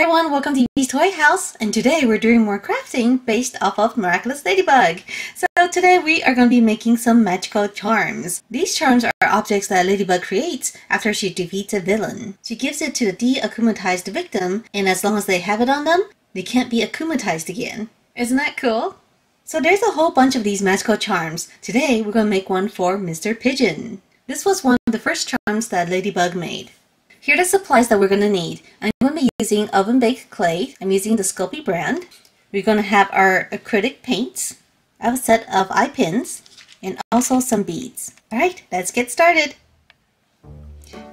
everyone, welcome to Evie's Toy House, and today we're doing more crafting based off of Miraculous Ladybug. So today we are going to be making some magical charms. These charms are objects that Ladybug creates after she defeats a villain. She gives it to the de-akumatized victim, and as long as they have it on them, they can't be akumatized again. Isn't that cool? So there's a whole bunch of these magical charms. Today we're going to make one for Mr. Pigeon. This was one of the first charms that Ladybug made. Here are the supplies that we're going to need. I'm going to be using oven-baked clay. I'm using the Sculpey brand. We're going to have our acrylic paints. I have a set of eye pins and also some beads. Alright, let's get started.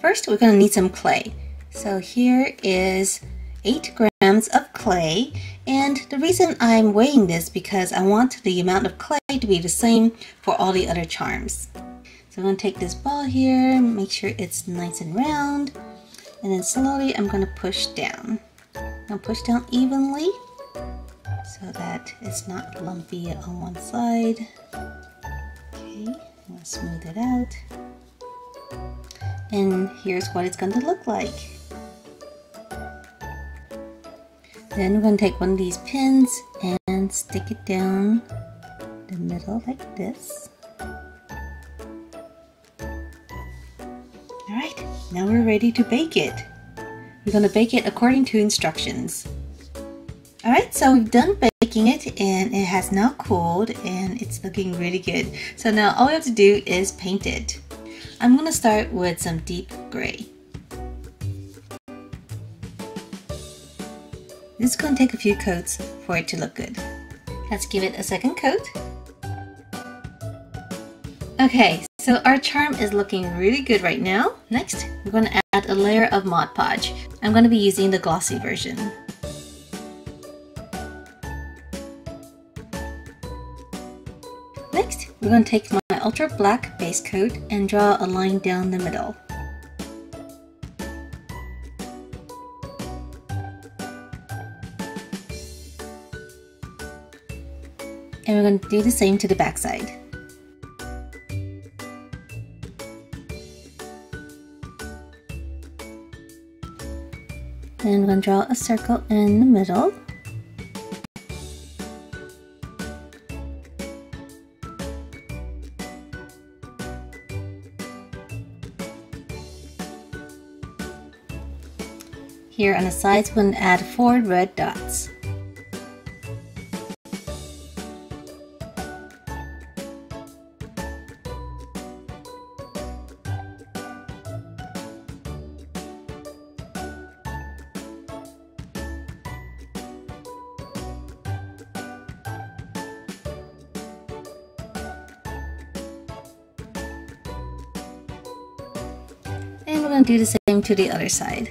First, we're going to need some clay. So here is 8 grams of clay, and the reason I'm weighing this because I want the amount of clay to be the same for all the other charms. So I'm going to take this ball here, make sure it's nice and round. And then slowly I'm going to push down. I'll push down evenly so that it's not lumpy on one side. Okay, I'm going to smooth it out. And here's what it's going to look like. Then we're going to take one of these pins and stick it down the middle like this. Alright, now we're ready to bake it. We're going to bake it according to instructions. Alright, so we've done baking it and it has now cooled and it's looking really good. So now all we have to do is paint it. I'm going to start with some deep gray. This is going to take a few coats for it to look good. Let's give it a second coat. Okay, so our charm is looking really good right now. Next, we're going to add a layer of Mod Podge. I'm going to be using the glossy version. Next, we're going to take my ultra black base coat and draw a line down the middle. And we're going to do the same to the back side. And I'm going to draw a circle in the middle. Here on the sides, we're going to add 4 red dots. And we're going to do the same to the other side.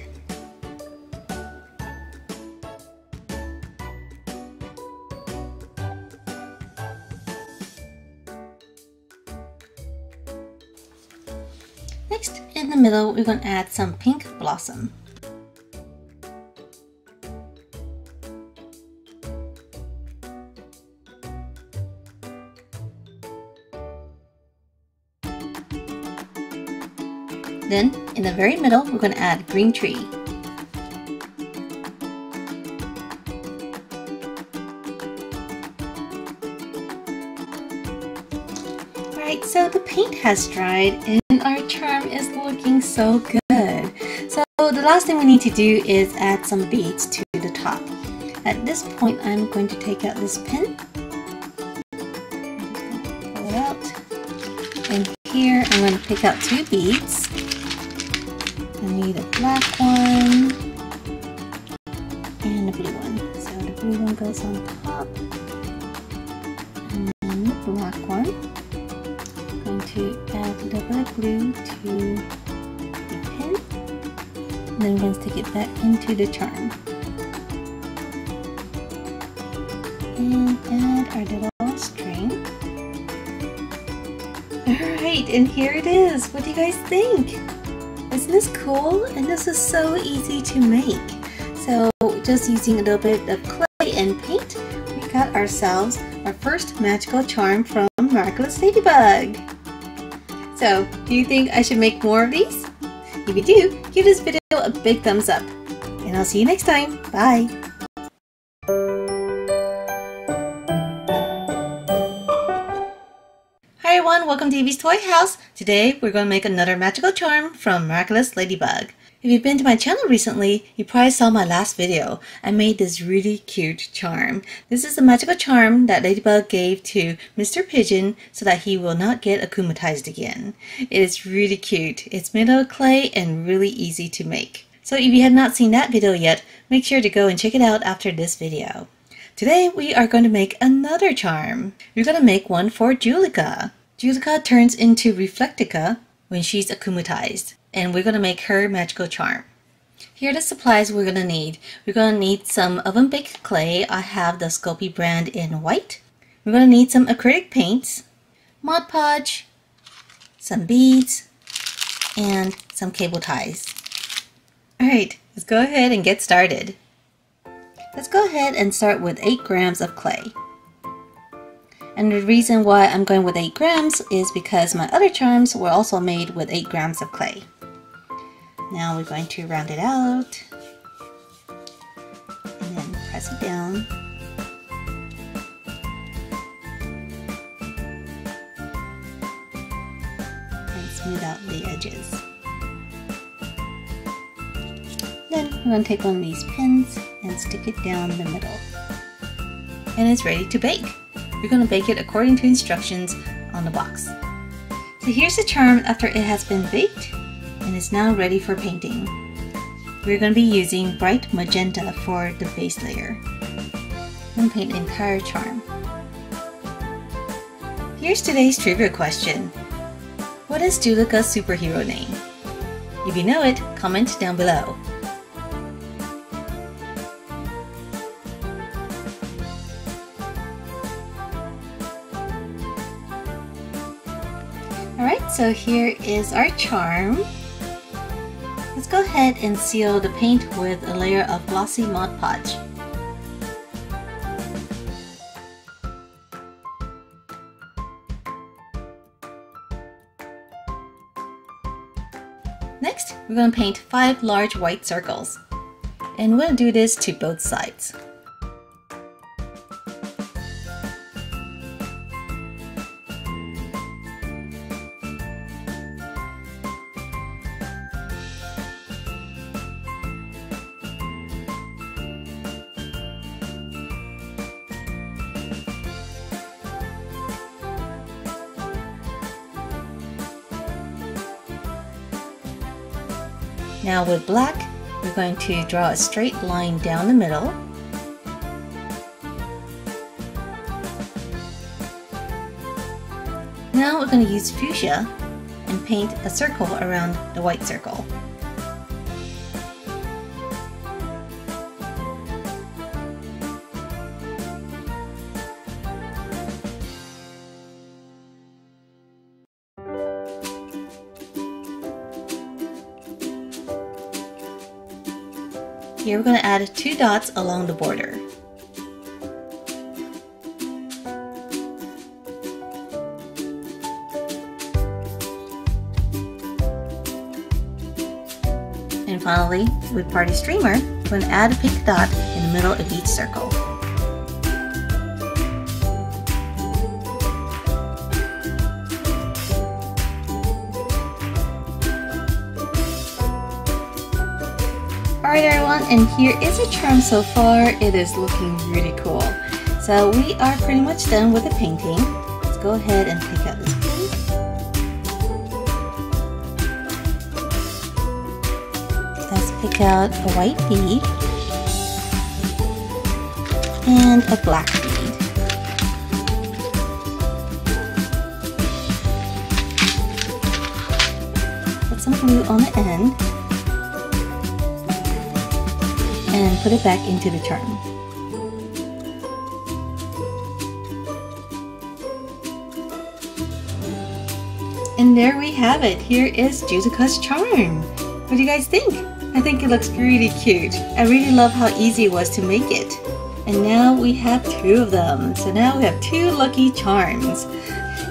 Next, in the middle, we're going to add some pink blossom. Then, in the very middle, we're going to add green tree. Alright, so the paint has dried and our charm is looking so good. So the last thing we need to do is add some beads to the top. At this point, I'm going to take out this pin. Pull it out. And here, I'm going to pick out 2 beads. I need a black one and a blue one. So the blue one goes on top, and then the black one. I'm going to add a little bit of glue to the pin, and then we're going to stick it back into the charm. And add our little string. Alright, and here it is. What do you guys think? Isn't this cool? And this is so easy to make. So just using a little bit of clay and paint, we got ourselves our first magical charm from Miraculous Ladybug. So, do you think I should make more of these? If you do, give this video a big thumbs up. and I'll see you next time. Bye! Hi everyone, welcome to Evie's Toy House. Today we're going to make another magical charm from Miraculous Ladybug. If you've been to my channel recently, you probably saw my last video. I made this really cute charm. This is a magical charm that Ladybug gave to Mr. Pigeon so that he will not get akumatized again. It is really cute. It's made out of clay and really easy to make. So if you have not seen that video yet, make sure to go and check it out after this video. Today we are going to make another charm. We're going to make one for Juleka. Juleka turns into Reflekta when she's akumatized, and we're going to make her magical charm. Here are the supplies we're going to need. We're going to need some oven baked clay. I have the Sculpey brand in white. We're going to need some acrylic paints, Mod Podge, some beads, and some cable ties. Alright, let's go ahead and get started. Let's go ahead and start with 8 grams of clay. And the reason why I'm going with 8 grams is because my other charms were also made with 8 grams of clay. Now we're going to round it out and then press it down. And smooth out the edges. Then we're going to take one of these pins and stick it down the middle. And it's ready to bake. We're going to bake it according to instructions on the box. So here's the charm after it has been baked and is now ready for painting. We're going to be using bright magenta for the base layer. I'm going to paint the entire charm. Here's today's trivia question. What is Juleka's superhero name? If you know it, comment down below. Alright, so here is our charm. Let's go ahead and seal the paint with a layer of glossy Mod Podge. Next, we're going to paint 5 large white circles. And we're going to do this to both sides. Now with black, we're going to draw a straight line down the middle. Now we're going to use fuchsia and paint a circle around the white circle. Here we're going to add 2 dots along the border. And finally, with Party Streamer, we're going to add a pink dot in the middle of each circle. Alright everyone, and here is a charm so far. It is looking really cool. So we are pretty much done with the painting. Let's go ahead and take out this pin. Let's pick out a white bead and a black bead. Put some glue on the end and put it back into the charm. And there we have it. Here is Juleka's charm. What do you guys think? I think it looks really cute. I really love how easy it was to make it. And now we have 2 of them. So now we have 2 lucky charms.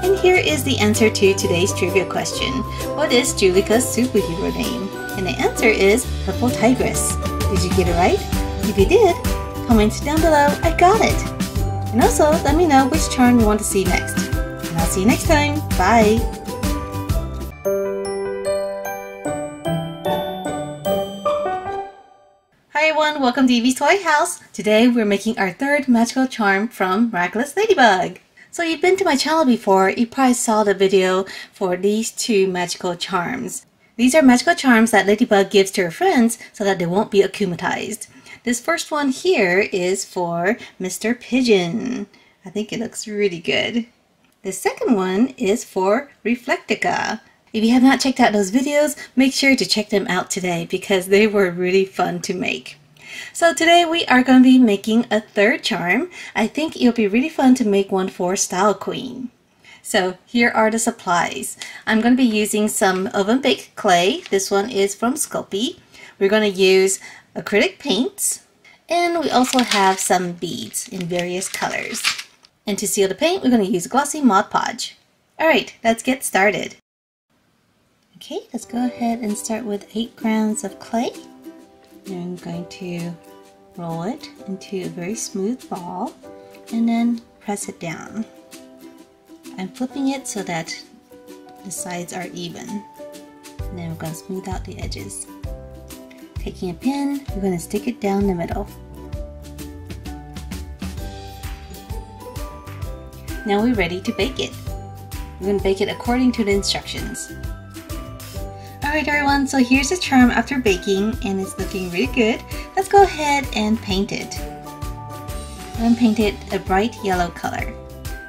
And here is the answer to today's trivia question. What is Juleka's superhero name? And the answer is Purple Tigress. Did you get it right? If you did, comment down below, I got it! And also, let me know which charm you want to see next. And I'll see you next time. Bye! Hi everyone, welcome to Evie's Toy House. Today we're making our third magical charm from Miraculous Ladybug. So you've been to my channel before, you probably saw the video for these two magical charms. These are magical charms that Ladybug gives to her friends so that they won't be akumatized. This first one here is for Mr. Pigeon. I think it looks really good. The second one is for Reflekta. If you have not checked out those videos, make sure to check them out today because they were really fun to make. So today we are going to be making a third charm. I think it'll be really fun to make one for Style Queen. So here are the supplies. I'm going to be using some oven baked clay. This one is from Sculpey. We're going to use acrylic paints, and we also have some beads in various colors. And to seal the paint, we're going to use glossy Mod Podge. Alright, let's get started. Okay, let's go ahead and start with 8 grams of clay. And I'm going to roll it into a very smooth ball and then press it down. I'm flipping it so that the sides are even. And then we're going to smooth out the edges. Taking a pin, we're going to stick it down the middle. Now we're ready to bake it. We're going to bake it according to the instructions. Alright everyone, so here's the charm after baking and it's looking really good. Let's go ahead and paint it. I'm going to paint it a bright yellow color.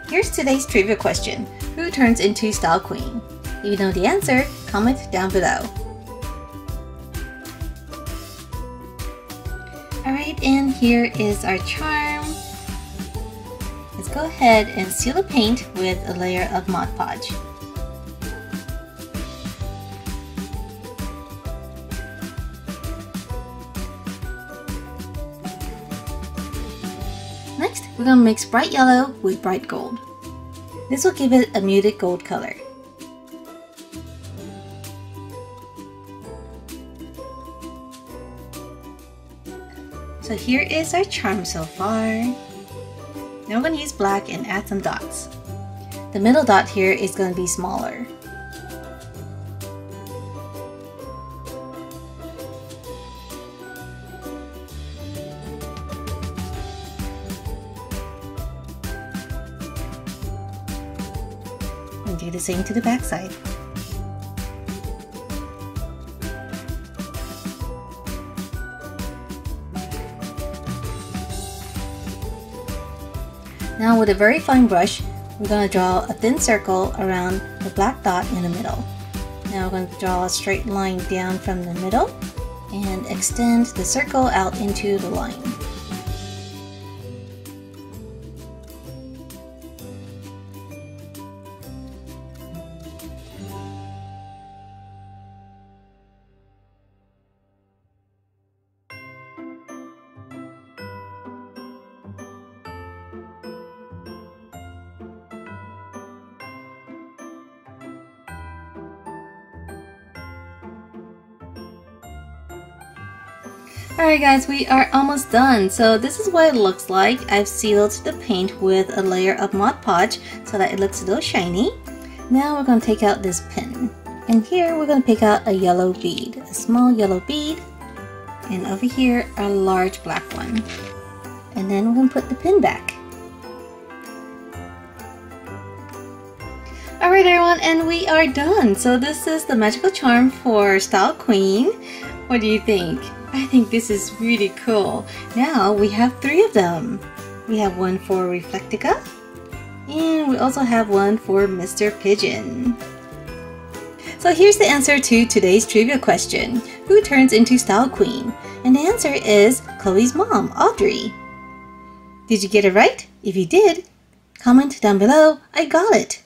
Here's today's trivia question. Who turns into Style Queen? If you know the answer, comment down below. Alright, and here is our charm. Let's go ahead and seal the paint with a layer of Mod Podge. Next, we're going to mix bright yellow with bright gold. This will give it a muted gold color. So here is our charm so far. Now we're going to use black and add some dots. The middle dot here is going to be smaller. And do the same to the back side. Now with a very fine brush, we're going to draw a thin circle around the black dot in the middle. Now we're going to draw a straight line down from the middle and extend the circle out into the line. Alright guys, we are almost done. So this is what it looks like. I've sealed the paint with a layer of Mod Podge so that it looks a little shiny. Now we're going to take out this pin. And here we're going to pick out a yellow bead. A small yellow bead. And over here a large black one. And then we're going to put the pin back. Alright everyone, and we are done. So this is the magical charm for Style Queen. What do you think? I think this is really cool. Now we have 3 of them. We have one for Reflekta, and we also have one for Mr. Pigeon. So here's the answer to today's trivia question. Who turns into Style Queen? And the answer is Chloe's mom, Audrey. Did you get it right? If you did, comment down below, I got it.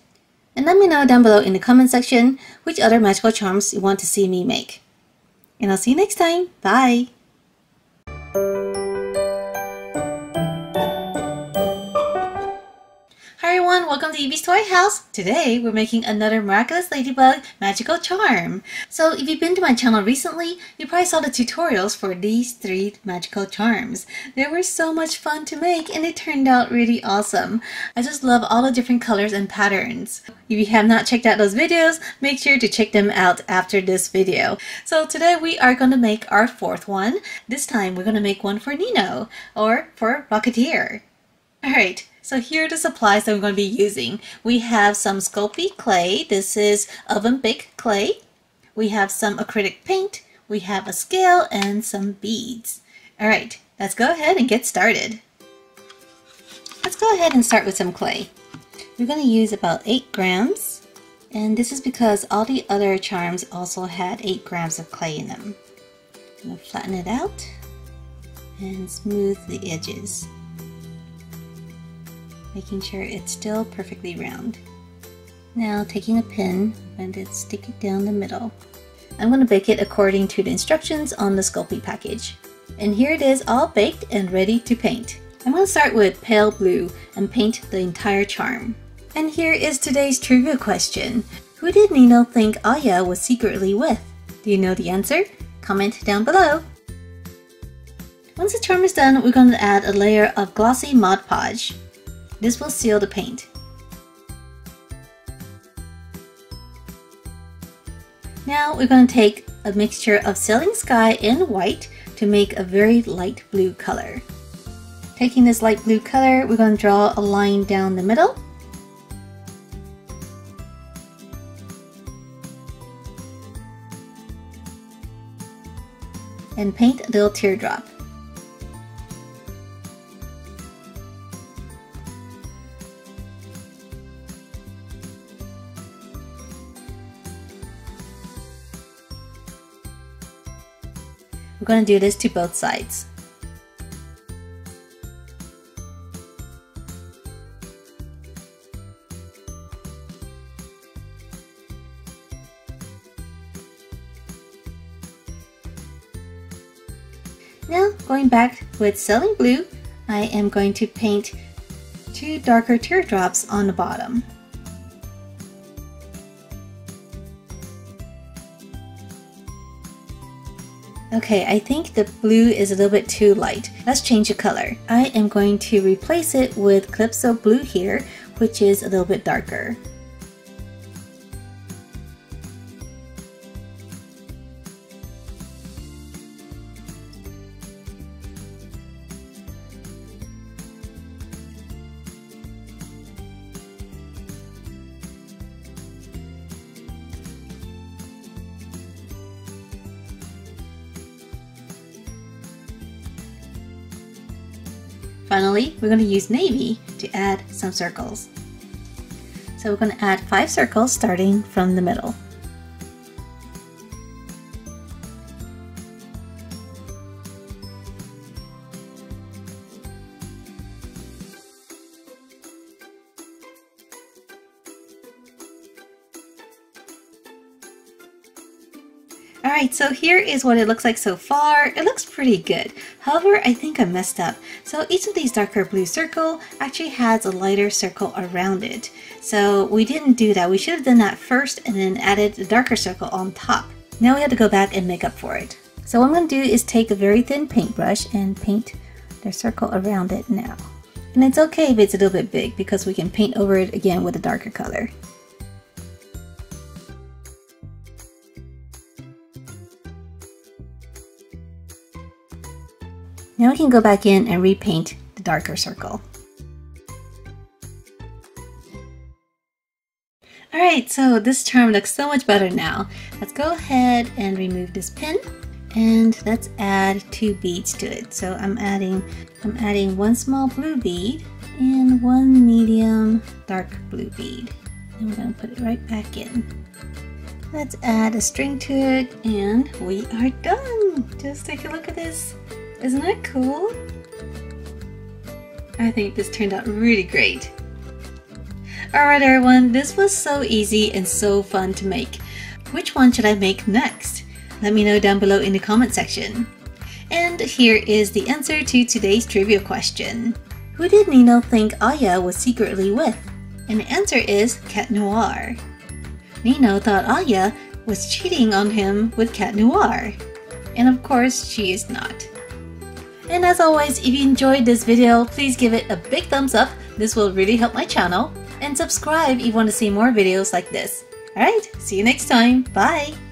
And let me know down below in the comment section which other magical charms you want to see me make. And I'll see you next time. Bye! Hi everyone! everyone, welcome to Evie's Toy House. Today we're making another Miraculous Ladybug magical charm. So if you've been to my channel recently, you probably saw the tutorials for these 3 magical charms. They were so much fun to make and it turned out really awesome. I just love all the different colors and patterns. If you have not checked out those videos, make sure to check them out after this video. So today we are going to make our 4th one. This time we're going to make one for Nino, or for Rocketeer. Alright, so here are the supplies that we're going to be using. We have some Sculpey clay. This is oven baked clay. We have some acrylic paint. We have a scale and some beads. Alright, let's go ahead and get started. Let's go ahead and start with some clay. We're going to use about 8 grams. And this is because all the other charms also had 8 grams of clay in them. I'm going to flatten it out and smooth the edges, making sure it's still perfectly round. Now taking a pin and stick it down the middle. I'm going to bake it according to the instructions on the Sculpey package. And here it is, all baked and ready to paint. I'm going to start with pale blue and paint the entire charm. And here is today's trivia question. Who did Nino think Aya was secretly with? Do you know the answer? Comment down below. Once the charm is done, we're going to add a layer of glossy Mod Podge. This will seal the paint. Now we're going to take a mixture of Sailing Sky and white to make a very light blue color. Taking this light blue color, we're going to draw a line down the middle. And paint a little teardrop. We're going to do this to both sides. Now, going back with Sailing Blue, I am going to paint 2 darker teardrops on the bottom. Okay, I think the blue is a little bit too light. Let's change the color. I am going to replace it with Calypso Blue here, which is a little bit darker. Finally, we're going to use navy to add some circles. So we're going to add 5 circles starting from the middle. Alright, so here is what it looks like so far. It looks pretty good. However, I think I messed up. So each of these darker blue circle actually has a lighter circle around it. So we didn't do that. We should have done that first and then added the darker circle on top. Now we have to go back and make up for it. So what I'm going to do is take a very thin paintbrush and paint the circle around it now. And it's okay if it's a little bit big because we can paint over it again with a darker color. Now we can go back in and repaint the darker circle. Alright, so this charm looks so much better now. Let's go ahead and remove this pin and let's add 2 beads to it. So I'm adding 1 small blue bead and 1 medium dark blue bead. And we're going to put it right back in. Let's add a string to it and we are done! Just take a look at this. Isn't that cool? I think this turned out really great. Alright everyone, this was so easy and so fun to make. Which one should I make next? Let me know down below in the comment section. And here is the answer to today's trivia question. Who did Nino think Aya was secretly with? And the answer is Cat Noir. Nino thought Aya was cheating on him with Cat Noir. And of course, she is not. And as always, if you enjoyed this video, please give it a big thumbs up. This will really help my channel. And subscribe if you want to see more videos like this. Alright, see you next time. Bye!